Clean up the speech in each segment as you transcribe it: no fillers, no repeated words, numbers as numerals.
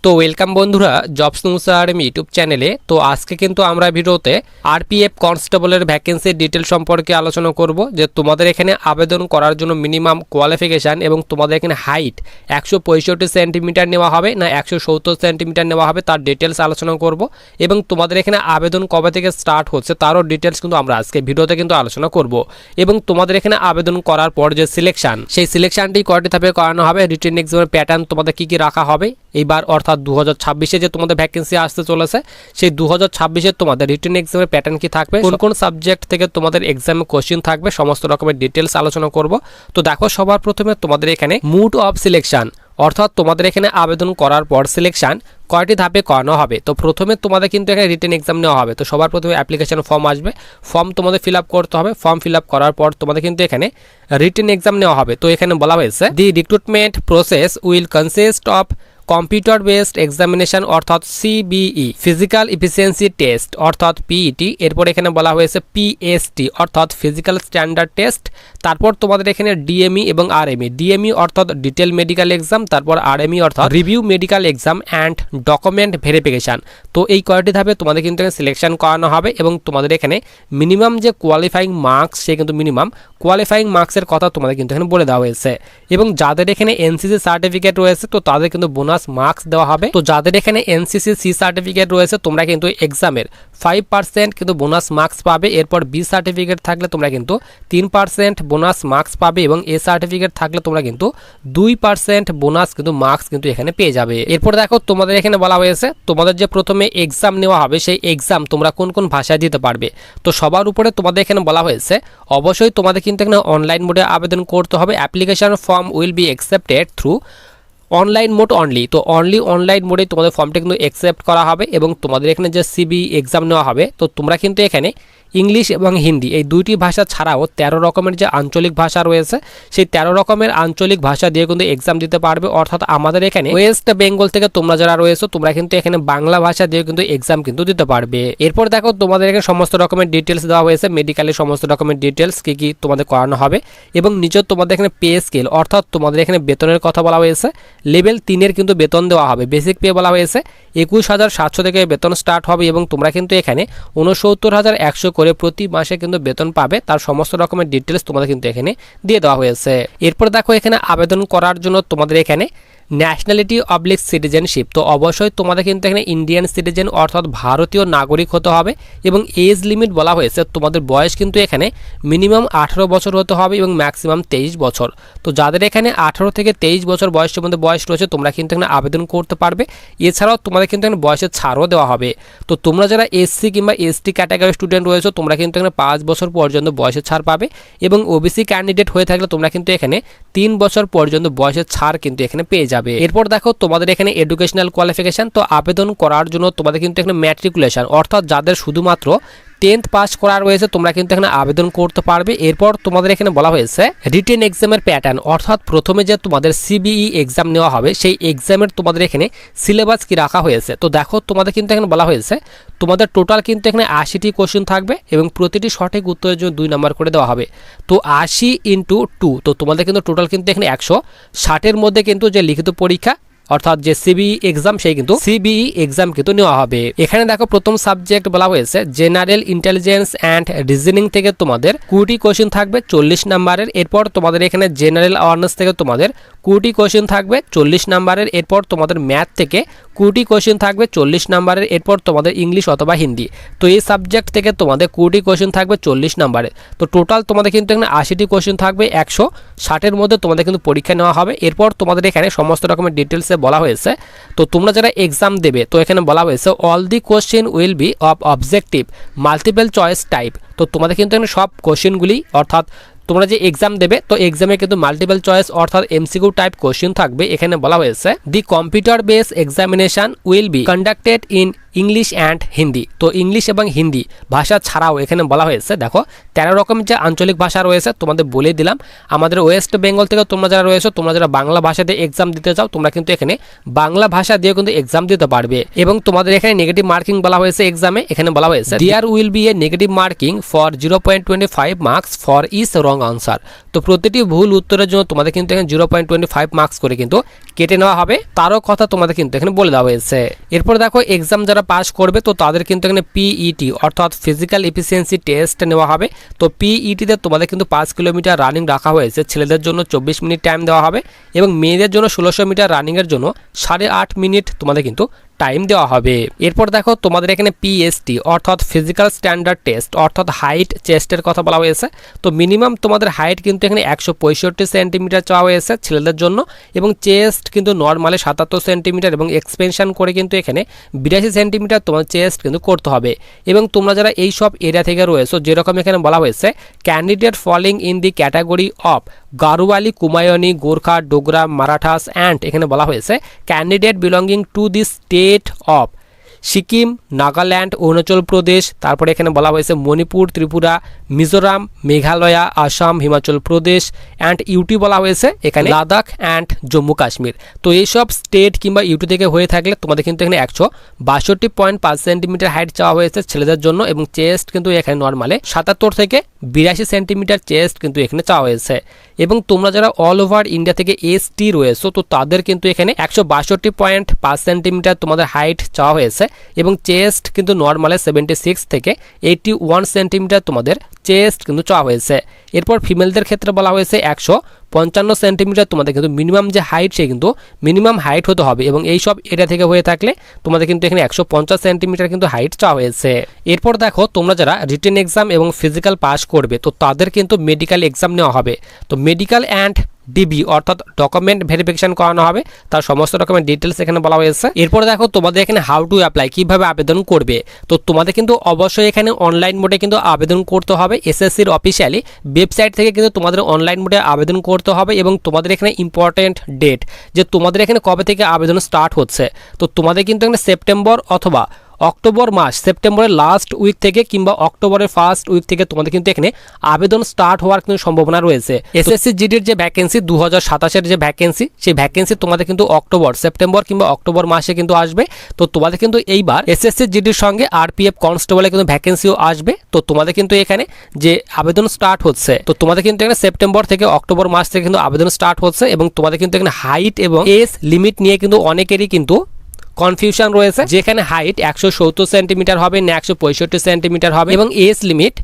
তো ওয়েলকাম বন্ধুরা jobs news academy YouTube চ্যানেলে। তো আজকে কিন্তু আমরা ভিডিওতে আরপিএফ কনস্টেবলের ভ্যাকেন্সির ডিটেল সম্পর্কে আলোচনা করব, যে তোমাদের এখানে আবেদন করার জন্য মিনিমাম কোয়ালিফিকেশান এবং তোমাদের এখানে হাইট 165 সেন্টিমিটার নেওয়া হবে না 170 সেন্টিমিটার নেওয়া হবে তার ডিটেলস আলোচনা করব, এবং তোমাদের এখানে আবেদন কবে থেকে স্টার্ট হচ্ছে তারও ডিটেলস কিন্তু আমরা আজকে ভিডিওতে কিন্তু আলোচনা করব। এবং তোমাদের এখানে আবেদন করার পর যে সিলেকশন, সেই সিলেকশনটি কয়টি ধাপে করানো হবে, রিটেন এক্সামের প্যাটার্ন তোমাদের কি রাখা হবে এইবার, অর্থাৎ 2026-এ যে তোমাদের ভ্যাকেন্সি আসতে চলেছে সেই 2026-এ তোমাদের রিটেন এক্সামের প্যাটার্ন কি থাকবে, কোন কোন সাবজেক্ট থেকে তোমাদের এক্সামে কোশ্চেন থাকবে, সমস্ত রকমের ডিটেলস আলোচনা করব। তো দেখো, সবার প্রথমে তোমাদের এখানে মুড অফ সিলেকশন, অর্থাৎ তোমাদের এখানে আবেদন করার পর সিলেকশন কয়টি ধাপে করানো হবে। তো প্রথমে তোমাদের কিন্তু এখানে রিটেন এক্সাম নেওয়া হবে। তো সবার প্রথমে অ্যাপ্লিকেশন ফর্ম আসবে, ফর্ম তোমাদের ফিল আপ করতে হবে। ফর্ম ফিল আপ করার পর তোমাদের কিন্তু এখানে রিটেন এক্সাম নেওয়া হবে। তো এখানে বলা হয়েছে the recruitment process will consist of computer based examination অর্থাৎ সিবিই, ফিজিক্যাল ইফিসিয়েন্সি টেস্ট অর্থাৎ পিইটি, এরপর এখানে বলা হয়েছে পিএসটি অর্থাৎ ফিজিক্যাল স্ট্যান্ডার্ড টেস্ট, তারপর তোমাদের এখানে ডিএমই এবং আরএমই, ডিএমই অর্থাৎ ডিটেল মেডিকেল এক্সাম, তারপর আরএমই অর্থাৎ review medical exam and document verification. তো এই কয়টি ধাপে তোমাদের কিন্তু সিলেকশন করানো হবে, এবং তোমাদের এখানে মিনিমাম যে কোয়ালিফাইং মার্কস, সে কিন্তু মিনিমাম কোয়ালিফাইং মার্কসের কথা তোমাদের কিন্তু এখানে বলে দেওয়া হয়েছে। এবং যাদের এখানে এনসিসি সার্টিফিকেট রয়েছে তো তাদের কিন্তু বোনাস মার্কস দেওয়া হবে। তো যাদের এখানে এনসিসি সি সার্টিফিকেট রয়েছে তোমরা কিন্তু এক্সামের 5% কিন্তু বোনাস মার্কস পাবে। এরপর বি সার্টিফিকেট থাকলে তোমরা কিন্তু 3% বোনাস মার্কস পাবে, এবং এ সার্টিফিকেট থাকলে তোমরা কিন্তু 2% বোনাস কিন্তু মার্কস কিন্তু এখানে পেয়ে যাবে। এরপর দেখো, তোমাদের এখানে বলা হয়েছে তোমাদের যে প্রথমে এক্সাম নেওয়া হবে সেই এক্সাম তোমরা কোন কোন ভাষায় দিতে পারবে। তো সবার উপরে তোমাদের এখানে বলা হয়েছে অবশ্যই তোমাদের কিন্তু এখানে অনলাইন মোডে আবেদন করতে হবে। Application form will be accepted through online mode only. তো অনলাইন মোডে তোমাদের ফর্মটা কিন্তু অ্যাকসেপ্ট করা হবে, এবং তোমাদের এখানে যে সিবি এক্সাম নেওয়া হবে তো তোমরা কিন্তু এখানে ইংলিশ এবং হিন্দি এই দুইটি ভাষা ছাড়াও 13 রকমের যে আঞ্চলিক ভাষা রয়েছে সেই 13 রকমের আঞ্চলিক ভাষা দিয়ে কিন্তু এক্সাম দিতে পারবে। অর্থাৎ আমাদের এখানে ওয়েস্ট বেঙ্গল থেকে তোমরা যারা রয়েছে তোমরা কিন্তু এখানে বাংলা ভাষা দিয়ে কিন্তু এক্সাম কিন্তু দিতে পারবে। এরপর দেখো, তোমাদের এখানে সমস্ত রকমের ডিটেলস দেওয়া হয়েছে, মেডিকেলের সমস্ত রকমের ডিটেলস কি কি তোমাদের করানো হবে, এবং নিচে তোমাদের এখানে পে স্কেল অর্থাৎ তোমাদের এখানে বেতনের কথা বলা হয়েছে। লেভেল 3-এর কিন্তু বেতন দেওয়া হবে। বেসিক পে বলা হয়েছে 21,700 থেকে বেতন স্টার্ট হবে, এবং তোমরা কিন্তু এখানে 69,100 করে প্রতি মাসে কিন্তু বেতন পাবে। তার সমস্ত রকমের ডিটেলস তোমাদের কিন্তু এখানে দিয়ে দেওয়া হয়েছে। এরপর দেখো, এখানে আবেদন করার জন্য তোমাদের এখানে ন্যাশনালিটি অবলিক সিটিজেনশিপ, তো অবশ্যই তোমাদের কিন্তু এখানে ইন্ডিয়ান সিটিজেন অর্থাৎ ভারতীয় নাগরিক হতে হবে। এবং এজ লিমিট বলা হয়েছে তোমাদের বয়স কিন্তু এখানে মিনিমাম 18 বছর হতে হবে এবং ম্যাক্সিমাম 23 বছর। তো যাদের এখানে 18 থেকে 23 বছর বয়সের মধ্যে বয়স রয়েছে তোমরা কিন্তু এখানে আবেদন করতে পারবে। এছাড়াও তোমাদের কিন্তু এখানে বয়সের ছাড়ও দেওয়া হবে। তো তোমরা যারা এসসি কিংবা এসটি ক্যাটাগরি স্টুডেন্ট রয়েছে তোমরা কিন্তু এখানে 5 বছর পর্যন্ত বয়সের ছাড় পাবে, এবং ওবিসি ক্যান্ডিডেট হয়ে থাকলে তোমরা কিন্তু এখানে 3 বছর পর্যন্ত বয়সের ছাড় কিন্তু এখানে পেয়ে যাবে। এরপর দেখো, তোমাদের এখানে এডুকেশনাল কোয়ালিফিকেশন, তো আবেদন করার জন্য তোমাদের কিন্তু এখানে ম্যাট্রিকুলেশন অর্থাৎ যাদের শুধুমাত্র 10th পাস করা রয়েছে তোমরা কিন্তু এখানে আবেদন করতে পারবে। এরপর তোমাদের এখানে বলা হয়েছে রিটেন এক্সামের প্যাটার্ন, অর্থাৎ প্রথমে যে তোমাদের সিবিই এক্সাম নেওয়া হবে সেই এক্সামের তোমাদের এখানে সিলেবাস কি রাখা হয়েছে। তো দেখো, তোমাদের কিন্তু এখানে বলা হয়েছে তোমাদের টোটাল কিন্তু এখানে 80টি কোশ্চেন থাকবে, এবং প্রতিটি সঠিক উত্তরের জন্য 2 নাম্বার করে দেওয়া হবে। তো 80 × 2, তো তোমাদের কিন্তু টোটাল কিন্তু এখানে 160-এর মধ্যে কিন্তু যে লিখিত পরীক্ষা অর্থাৎ যে সিবিই এক্সাম সেই কিন্তু সিবিই এক্সাম কিন্তু নেওয়া হবে। এখানে দেখো, প্রথম সাবজেক্ট বলা হয়েছে জেনারেল ইন্টেলিজেন্স অ্যান্ড রিজনিং থেকে তোমাদের 20টি কোশ্চেন থাকবে 40 নাম্বারের। এরপর তোমাদের এখানে জেনারেল অ্যাওয়ারনেস থেকে তোমাদের 20টি কোশ্চেন থাকবে 40 নাম্বারের। এরপর তোমাদের ম্যাথ থেকে 20টি কোশ্চেন থাকবে 40 নাম্বারের। এরপর তোমাদের ইংলিশ অথবা হিন্দি, তো এই সাবজেক্ট থেকে তোমাদের 20টি কোশ্চেন থাকবে 40 নাম্বারের। তো টোটাল তোমাদের কিন্তু এখানে 80টি কোশ্চেন থাকবে, 160-এর মধ্যে তোমাদের কিন্তু পরীক্ষা নেওয়া হবে। এরপর তোমাদের এখানে সমস্ত রকমের ডিটেলসে বলা হয়েছে তো তোমরা যারা এক্সাম দেবে তো এখানে বলা হয়েছে all the question will be of objective multiple choice type. তো তোমাদের কিন্তু এখানে সব কোশ্চেনগুলি অর্থাৎ তোমরা যে এক্সাম দেবে তো এক্সামে কিন্তু মাল্টিপল চয়েস অর্থাৎ এমসিকিউ টাইপ কোশ্চেন থাকবে। এখানে বলা হয়েছে the computer base examination will be conducted in English and Hindi. তো ইংলিশ এবং হিন্দি ভাষা ছাড়াও এখানে বলা হয়েছে দেখো 13 রকমের যে আঞ্চলিক ভাষা রয়েছে তোমাদের বলে দিলাম। আমাদের ওয়েস্ট বেঙ্গল থেকে তোমরা যারা রয়েছে তোমরা যারা বাংলা ভাষাতে এক্সাম দিতে চাও তোমরা কিন্তু এখানে বাংলা ভাষা দিয়ে কিন্তু এক্সাম দিতে পারবে। এবং তোমাদের এখানে নেগেটিভ মার্কিং বলা হয়েছে এক্সামে। এখানে বলা হয়েছে there will be a negative marking for 0.25 marks for each wrong answer. তো প্রতিটি ভুল উত্তরের জন্য তোমাদের কিন্তু এখানে 0.25 মার্কস করে কিন্তু কেটে নেওয়া হবে, তারও কথা তোমাদের কিন্তু এখানে বলে দেওয়া হয়েছে। এরপর দেখো এক্সাম যারা পাস করবে তো তাদের কিন্তু এখানে পিইটি অর্থাৎ ফিজিক্যাল এফিসিয়েন্সি টেস্ট নেওয়া হবে। তো পিইটিতে তোমাদের কিন্তু 5 কিলোমিটার রানিং রাখা হয়েছে, ছেলেদের জন্য 24 মিনিট টাইম দেওয়া হবে এবং মেয়েদের জন্য 1600 মিটার রানিংয়ের জন্য 8.5 মিনিট তোমাদের কিন্তু টাইম দেওয়া হবে। এরপর দেখো তোমাদের এখানে পিএসটি অর্থাৎ ফিজিক্যাল স্ট্যান্ডার্ড টেস্ট অর্থাৎ হাইট চেস্টের কথা বলা হয়েছে। তো মিনিমাম তোমাদের হাইট কিন্তু এখানে 165 সেন্টিমিটার চাওয়া হয়েছে ছেলেদের জন্য এবং চেস্ট কিন্তু নর্মালে 77 সেন্টিমিটার এবং এক্সপেনশন করে কিন্তু এখানে 82 সেন্টিমিটার তোমার চেস্ট কিন্তু করতে হবে। এবং তোমরা যারা এই সব এরিয়া থেকে রয়েছো, যেরকম এখানে বলা হয়েছে candidate falling in the category of Garhwali, Kumaoni, Gorkha, Dogra, Marathas and এখানে বলা হয়েছে candidate belonging to the state of Sikkim, Nagaland, Arunachal Pradesh, তারপরে এখানে বলা হয়েছে মণিপুর, ত্রিপুরা, মিজোরাম, মেঘালয়া, আসাম, হিমাচল প্রদেশ অ্যান্ড ইউটি বলা হয়েছে এখানে লাদাখ অ্যান্ড জম্মু কাশ্মীর। তো এইসব স্টেট কিংবা ইউটি থেকে হয়ে থাকলে তোমাদের কিন্তু এখানে 162.5 সেন্টিমিটার হাইট চাওয়া হয়েছে ছেলেদের জন্য এবং চেস্ট কিন্তু এখানে নর্মালে 77 থেকে 82 সেন্টিমিটার চেস্ট কিন্তু এখানে চাওয়া হয়েছে। এবং তোমরা যারা অল ওভার ইন্ডিয়া থেকে এসটি রয়েছো তো তাদের কিন্তু এখানে 162.5 সেন্টিমিটার তোমাদের হাইট চাওয়া হয়েছে এবং চেস্ট কিন্তু নর্মালে 76 থেকে 81 সেন্টিমিটার তোমাদের চেস্ট কিন্তু চাওয়া হয়েছে। এরপর ফিমেলদের ক্ষেত্রে বলা হয়েছে 155 সেন্টিমিটার তোমাদের কিন্তু মিনিমাম যে হাইট সে কিন্তু মিনিমাম হাইট হতে হবে এবং এই সব এরিয়া থেকে হয়ে থাকলে তোমাদের কিন্তু এখানে 150 সেন্টিমিটার কিন্তু হাইট চাওয়া হয়েছে। এরপর দেখো তোমরা যারা রিটেন এক্সাম এবং ফিজিক্যাল পাস করবে তো তাদের কিন্তু মেডিকেল এক্সাম নেওয়া হবে। তো মেডিকেল অ্যান্ড ডিবি অর্থাৎ ডকুমেন্ট ভেরিফিকেশন করানো হবে, তার সমস্ত রকমের ডিটেলস এখানে বলা হয়েছে। এরপর দেখো তোমাদের এখানে হাউ টু অ্যাপ্লাই, কিভাবে আবেদন করবে। তো তোমাদের কিন্তু অবশ্যই এখানে অনলাইন মোডে কিন্তু আবেদন করতে হবে। এসএসসির অফিসিয়ালি ওয়েবসাইট থেকে কিন্তু তোমাদের অনলাইন মোডে আবেদন করতে হবে এবং তোমাদের এখানে ইম্পর্টেন্ট ডেট যে তোমাদের এখানে কবে থেকে আবেদন স্টার্ট হচ্ছে। তো তোমাদের কিন্তু এখানে সেপ্টেম্বর অথবা অক্টোবর মাস, সেপ্টেম্বরের লাস্ট উইক থেকে কিংবা অক্টোবরের ফার্স্ট উইক থেকে তোমাদের কিন্তু এখানে আবেদন স্টার্ট হওয়ার কিন্তু সম্ভাবনা রয়েছে। এসএসসি জিডির যে ভ্যাকেন্সি 2027-এর যে ভ্যাকেন্সি, সেই ভ্যাকেন্সি তোমাদের কিন্তু সেপ্টেম্বর কিংবা অক্টোবর মাসে কিন্তু আসবে। তো তোমাদের কিন্তু এইবার এসএসসি জিডির সঙ্গে আরপিএফ কনস্টেবলের কিন্তু ভ্যাকেন্সিও আসবে। তো তোমাদের কিন্তু এখানে যে আবেদন স্টার্ট হচ্ছে তো তোমাদের কিন্তু এখানে সেপ্টেম্বর থেকে অক্টোবর মাস থেকে কিন্তু আবেদন স্টার্ট হচ্ছে এবং তোমাদের কিন্তু এখানে হাইট এবং এজ লিমিট নিয়ে কিন্তু অনেকেরই কিন্তু কনফিউশন রয়েছে, যেখানে হাইট 170 সেন্টিমিটার হবে না 165 সেন্টিমিটার হবে এবং এজ লিমিট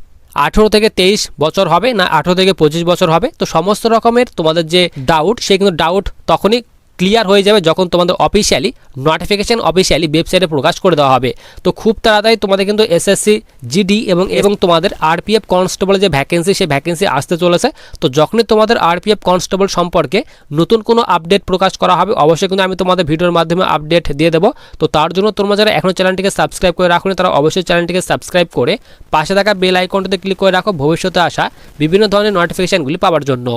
18 থেকে 23 বছর হবে না 18 থেকে 25 বছর হবে। তো সমস্ত রকমের তোমাদের যে ডাউট সে কিন্তু ডাউট তখনই ক্লিয়ার হয়ে যাবে যখন তোমাদের অফিসিয়ালি নোটিফিকেশন অফিসিয়ালি ওয়েবসাইটে প্রকাশ করে দেওয়া হবে। তো খুব তাড়াতাড়ি তোমাদের কিন্তু এসএসসি জিডি এবং তোমাদের আরপিএফ কনস্টেবলের যে ভ্যাকেন্সি সেই ভ্যাকেন্সি আসতে চলেছে। তো যখনই তোমাদের আরপিএফ কনস্টেবল সম্পর্কে নতুন কোনো আপডেট প্রকাশ করা হবে অবশ্যই কিন্তু আমি তোমাদের ভিডিওর মাধ্যমে আপডেট দিয়ে দেবো। তো তার জন্য তোমরা যারা এখনও চ্যানেলটিকে সাবস্ক্রাইব করে রাখো তারা অবশ্যই চ্যানেলটিকে সাবস্ক্রাইব করে পাশে থাকা বেল আইকনটিতে ক্লিক করে রাখো ভবিষ্যতে আসা বিভিন্ন ধরনের নোটিফিকেশনগুলি পাওয়ার জন্য।